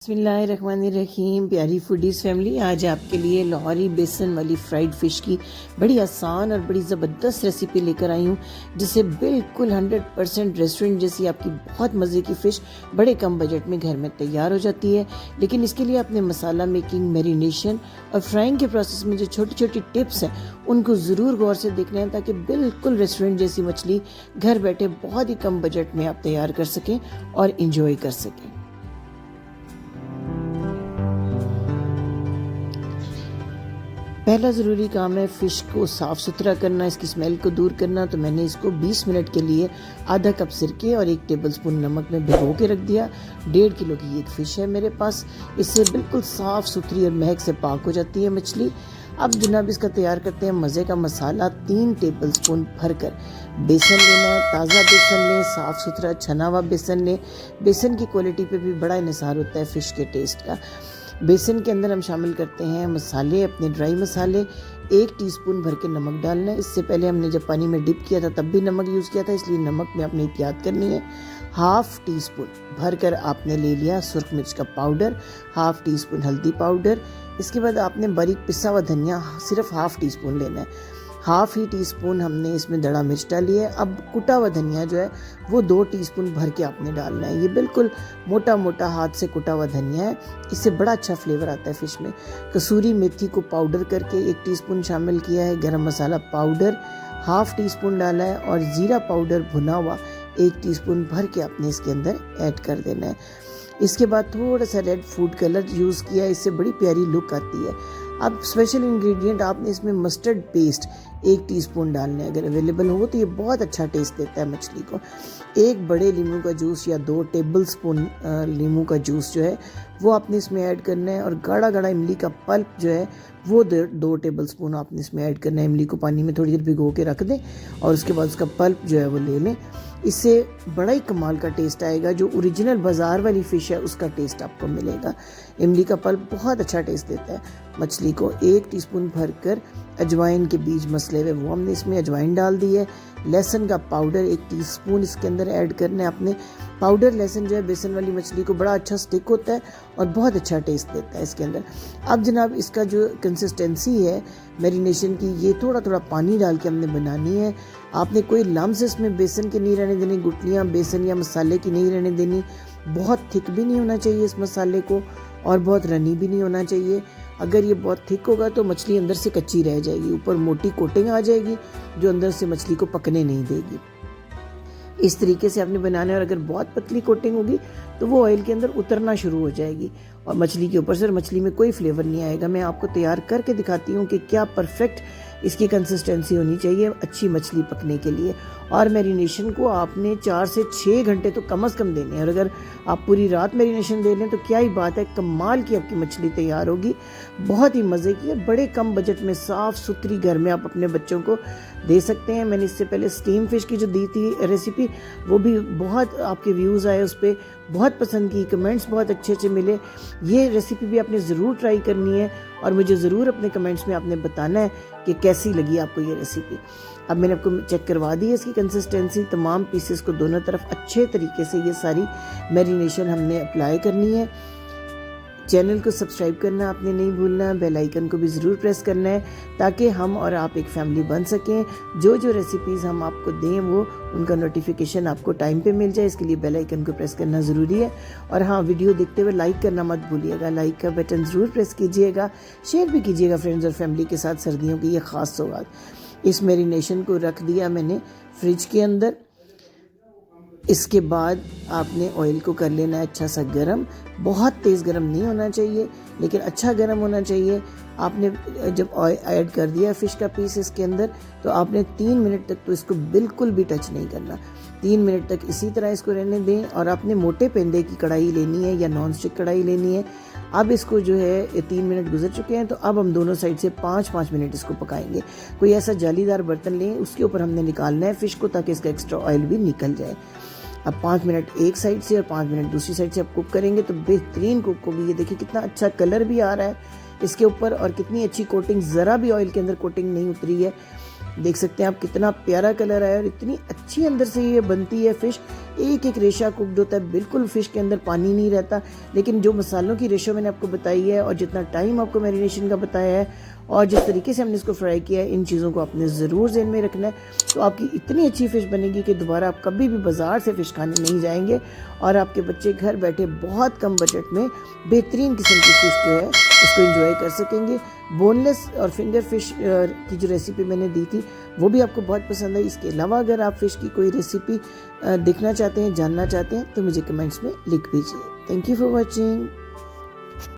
बिस्मिल्लाहिर्रहमानिर्रहीम। प्यारी foodies family, आज आपके लिए लाहौरी बेसन वाली फ्राइड फ़िश की बड़ी आसान और बड़ी ज़बरदस्त रेसिपी लेकर आई हूँ, जिससे बिल्कुल 100% रेस्टोरेंट जैसी आपकी बहुत मज़े की फ़िश बड़े कम बजट में घर में तैयार हो जाती है। लेकिन इसके लिए आपने मसाला मेकिंग, मैरिनेशन और फ्राइंग के प्रोसेस में जो छोटी छोटी टिप्स हैं उनको ज़रूर गौर से देखना है, ताकि बिल्कुल रेस्टोरेंट जैसी मछली घर बैठे बहुत ही कम बजट में आप तैयार कर सकें और इंजॉय कर सकें। पहला ज़रूरी काम है फ़िश को साफ़ सुथरा करना, इसकी स्मेल को दूर करना। तो मैंने इसको 20 मिनट के लिए आधा कप सिरके और 1 टेबलस्पून नमक में भिगो के रख दिया। 1.5 किलो की ये एक फ़िश है मेरे पास। इससे बिल्कुल साफ़ सुथरी और महक से पाक हो जाती है मछली। अब जनाब इसका तैयार करते हैं मज़े का मसाला। 3 टेबलस्पून भरकर बेसन लेना है। ताज़ा बेसन लें, साफ़ सुथरा छना हुआ बेसन लें। बेसन की क्वालिटी पे भी बड़ा इन्हिसार होता है फ़िश के टेस्ट का। बेसन के अंदर हम शामिल करते हैं मसाले, अपने ड्राई मसाले। 1 टीस्पून भर के नमक डालना है। इससे पहले हमने जब पानी में डिप किया था तब भी नमक यूज़ किया था, इसलिए नमक में आपने एहतियात करनी है। 1/2 टीस्पून भरकर आपने ले लिया सुरख मिर्च का पाउडर, 1/2 टीस्पून हल्दी पाउडर। इसके बाद आपने बारीक पिसा हुआ धनिया सिर्फ 1/2 टीस्पून लेना है। 1/2 ही टीस्पून हमने इसमें दड़ा मिर्च डाली है। अब कुटा हुआ धनिया जो है वो 2 टीस्पून भर के आपने डालना है। ये बिल्कुल मोटा मोटा हाथ से कुटा हुआ धनिया है, इससे बड़ा अच्छा फ्लेवर आता है फ़िश में। कसूरी मेथी को पाउडर करके 1 टीस्पून शामिल किया है। गरम मसाला पाउडर 1/2 टीस्पून डाला है और ज़ीरा पाउडर भुना हुआ 1 टीस्पून भर के आपने इसके अंदर ऐड कर देना है। इसके बाद थोड़ा सा रेड फूड कलर यूज़ किया, इससे बड़ी प्यारी लुक आती है। अब स्पेशल इंग्रेडिएंट आपने इसमें मस्टर्ड पेस्ट 1 टीस्पून डालना है। अगर अवेलेबल हो तो ये बहुत अच्छा टेस्ट देता है मछली को। 1 बड़े नींबू का जूस या 2 टेबलस्पून नींबू का जूस जो है वो आपने इसमें ऐड करना है। और गाढ़ा गाढ़ा इमली का पल्प जो है वो 2 टेबलस्पून आपने इसमें ऐड करना है। इमली को पानी में थोड़ी देर भिगो के रख दें और उसके बाद उसका पल्प जो है वो ले लें। इससे बड़ा ही कमाल का टेस्ट आएगा। जो ओरिजिनल बाज़ार वाली फ़िश है उसका टेस्ट आपको मिलेगा। इमली का पल्प बहुत अच्छा टेस्ट देता है मछली को। 1 टीस्पून भरकर अजवाइन के बीज मसले हुए वो हमने इसमें अजवाइन डाल दी है। लहसुन का पाउडर 1 टीस्पून इसके अंदर ऐड करना है आपने। पाउडर लहसुन जो है बेसन वाली मछली को बड़ा अच्छा स्टिक होता है और बहुत अच्छा टेस्ट देता है इसके अंदर। अब जनाब इसका जो कंसिस्टेंसी है मैरिनेशन की, ये थोड़ा थोड़ा पानी डाल के हमने बनानी है। आपने कोई लम्स इसमें बेसन के नहीं रहने देने, गुठलियाँ बेसन या मसाले की नहीं रहने देनी। बहुत थिक भी नहीं होना चाहिए इस मसाले को और बहुत रनी भी नहीं होना चाहिए। अगर ये बहुत थिक होगा तो मछली अंदर से कच्ची रह जाएगी, ऊपर मोटी कोटिंग आ जाएगी जो अंदर से मछली को पकने नहीं देगी। इस तरीके से आपने बनाना है। और अगर बहुत पतली कोटिंग होगी तो वो ऑयल के अंदर उतरना शुरू हो जाएगी और मछली के ऊपर से मछली में कोई फ्लेवर नहीं आएगा। मैं आपको तैयार करके दिखाती हूँ कि क्या परफेक्ट इसकी कंसिस्टेंसी होनी चाहिए अच्छी मछली पकने के लिए। और मैरिनेशन को आपने 4 से 6 घंटे तो कम से कम देने हैं। और अगर आप पूरी रात मैरिनेशन दे लें तो क्या ही बात है, कमाल की आपकी मछली तैयार होगी, बहुत ही मज़े की। और बड़े कम बजट में साफ़ सुथरी घर में आप अपने बच्चों को दे सकते हैं। मैंने इससे पहले स्टीम फ़िश की जो दी थी रेसिपी, वो भी बहुत आपके व्यूज़ आए, उस पर बहुत पसंद की, कमेंट्स बहुत अच्छे अच्छे मिले। ये रेसिपी भी आपने ज़रूर ट्राई करनी है और मुझे ज़रूर अपने कमेंट्स में आपने बताना है कि कैसी लगी आपको ये रेसिपी। अब मैंने आपको चेक करवा दी है इसकी कंसिस्टेंसी। तमाम पीसेस को दोनों तरफ अच्छे तरीके से ये सारी मैरिनेशन हमने अप्लाई करनी है। चैनल को सब्सक्राइब करना आपने नहीं भूलना, बेल आइकन को भी ज़रूर प्रेस करना है ताकि हम और आप एक फैमिली बन सकें। जो जो रेसिपीज़ हम आपको दें वो उनका नोटिफिकेशन आपको टाइम पे मिल जाए, इसके लिए बेल आइकन को प्रेस करना ज़रूरी है। और हाँ, वीडियो देखते हुए लाइक करना मत भूलिएगा। लाइक का बटन ज़रूर प्रेस कीजिएगा, शेयर भी कीजिएगा फ्रेंड्स और फैमिली के साथ। सर्दियों की ये ख़ास सौगात। इस मैरिनेशन को रख दिया मैंने फ्रिज के अंदर। इसके बाद आपने ऑयल को कर लेना है अच्छा सा गरम। बहुत तेज़ गरम नहीं होना चाहिए लेकिन अच्छा गरम होना चाहिए। आपने जब ऑयल ऐड कर दिया फ़िश का पीस इसके अंदर तो आपने 3 मिनट तक तो इसको बिल्कुल भी टच नहीं करना। 3 मिनट तक इसी तरह इसको रहने दें। और आपने मोटे पेंदे की कढ़ाई लेनी है या नॉन स्टिक कढ़ाई लेनी है। अब इसको जो है 3 मिनट गुजर चुके हैं तो अब हम दोनों साइड से 5-5 मिनट इसको पकाएंगे। कोई ऐसा जालीदार बर्तन लें, उसके ऊपर हमने निकालना है फ़िश को ताकि इसका एक्स्ट्रा ऑयल भी निकल जाए। अब 5 मिनट एक साइड से और 5 मिनट दूसरी साइड से आप कुक करेंगे तो बेहतरीन कुक होगी। ये देखिए कितना अच्छा कलर भी आ रहा है इसके ऊपर और कितनी अच्छी कोटिंग, ज़रा भी ऑयल के अंदर कोटिंग नहीं उतरी है। देख सकते हैं आप कितना प्यारा कलर आया और इतनी अच्छी अंदर से ये बनती है फ़िश। एक एक रेशा कुकड होता है, बिल्कुल फ़िश के अंदर पानी नहीं रहता। लेकिन जो मसालों की रेशो मैंने आपको बताई है और जितना टाइम आपको मैरिनेशन का बताया है और जिस तरीके से हमने इसको फ्राई किया है, इन चीज़ों को आपने ज़रूर ज़हन में रखना है। तो आपकी इतनी अच्छी फ़िश बनेगी कि दोबारा आप कभी भी बाज़ार से फ़िश खाने नहीं जाएंगे और आपके बच्चे घर बैठे बहुत कम बजट में बेहतरीन किस्म की फ़िश जो है इसको एंजॉय कर सकेंगे। बोनलेस और फिंगर फ़िश की जो रेसिपी मैंने दी थी वो भी आपको बहुत पसंद आई। इसके अलावा अगर आप फ़िश की कोई रेसिपी देखना चाहते हैं, जानना चाहते हैं, तो मुझे कमेंट्स में लिख दीजिए। Thank you for watching.